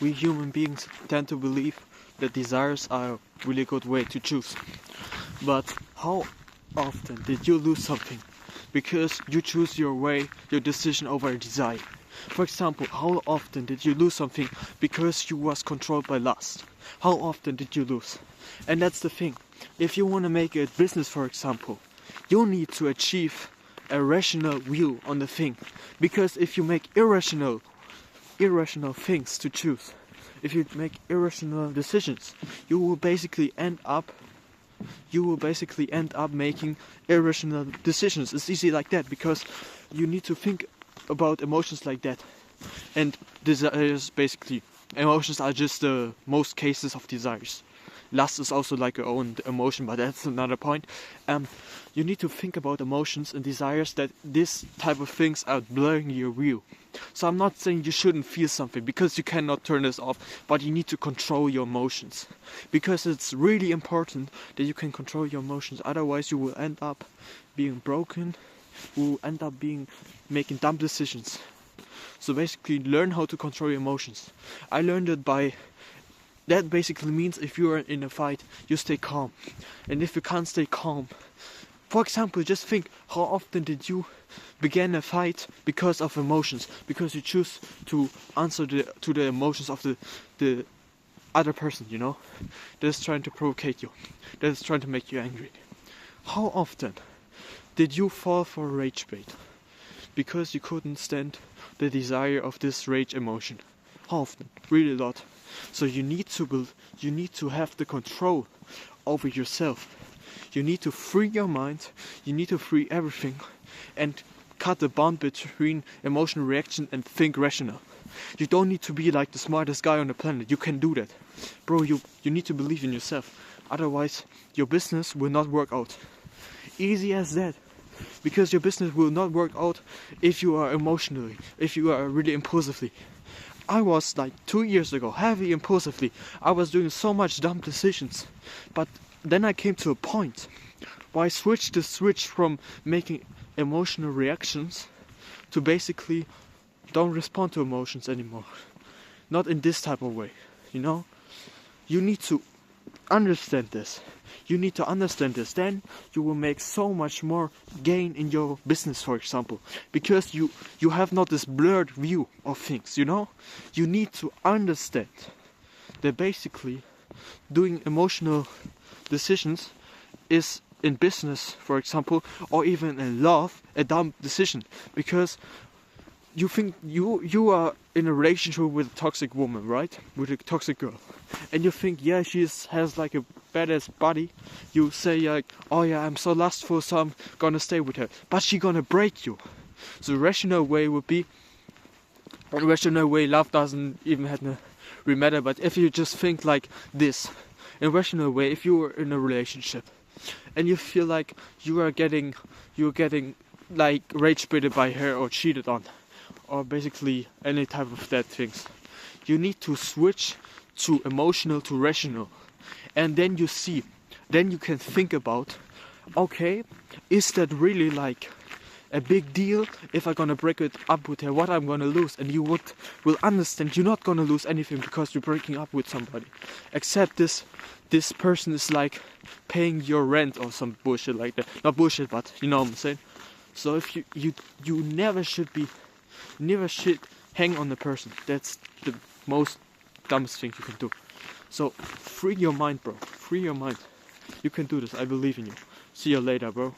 we human beings tend to believe that desires are a really good way to choose. But how often did you lose something because you choose your way, your decision over a desire? For example, how often did you lose something because you was controlled by lust? How often did you lose? And that's the thing. If you want to make a business, for example, you need to achieve a rational view on the thing. Because if you make irrational things to choose, if you make irrational decisions, you will basically end up making irrational decisions. It's easy like that, because you need to think about emotions like that. And desires, basically, emotions are just the most cases of desires. Lust is also like your own emotion, but that's another point. You need to think about emotions and desires, that this type of things are blurring your view. So I'm not saying you shouldn't feel something, because you cannot turn this off, but you need to control your emotions. Because it's really important that you can control your emotions, otherwise you will end up being broken, you will end up making dumb decisions. So basically, learn how to control your emotions. I learned it that basically means if you are in a fight, you stay calm. And if you can't stay calm, for example, just think, how often did you begin a fight because of emotions? Because you choose to answer to the emotions of the other person, you know? That is trying to provocate you. That is trying to make you angry. How often did you fall for rage bait? Because you couldn't stand the desire of this rage emotion. How often? Really a lot. So you need to have the control over yourself. You need to free your mind, you need to free everything, and cut the bond between emotional reaction and think rational. You don't need to be like the smartest guy on the planet. You can do that. Bro, you need to believe in yourself. Otherwise, your business will not work out. Easy as that. Because your business will not work out if you are emotionally, if you are really impulsively. I was like 2 years ago, heavy impulsively. I was doing so much dumb decisions. But then I came to a point where I switched the switch from making emotional reactions to basically don't respond to emotions anymore. Not in this type of way, you know? You need to understand this. You need to understand this. Then you will make so much more gain in your business, for example. Because you have not this blurred view of things, you know? You need to understand that basically doing emotional decisions is, in business, for example, or even in love, a dumb decision. Because you think you are in a relationship with a toxic woman, right? With a toxic girl. And you think, yeah, she has like a badass body. You say like, oh yeah, I'm so lustful, so I'm gonna stay with her. But she gonna break you. So the rational way would be, in a rational way, love doesn't even have to really matter. But if you just think like this, in a rational way, if you were in a relationship and you feel like you're getting like rage baited by her or cheated on, or basically any type of that things, you need to switch to emotional to rational. And then you can think about, okay, is that really like a big deal if I'm gonna break it up with her, what I'm gonna lose? And you will understand you're not gonna lose anything because you're breaking up with somebody, except this person is like paying your rent or some bullshit like that. Not bullshit, but you know what I'm saying. So if you never should hang on the person. That's the most dumbest thing you can do. So free your mind, bro. Free your mind. You can do this. I believe in you. See you later, bro.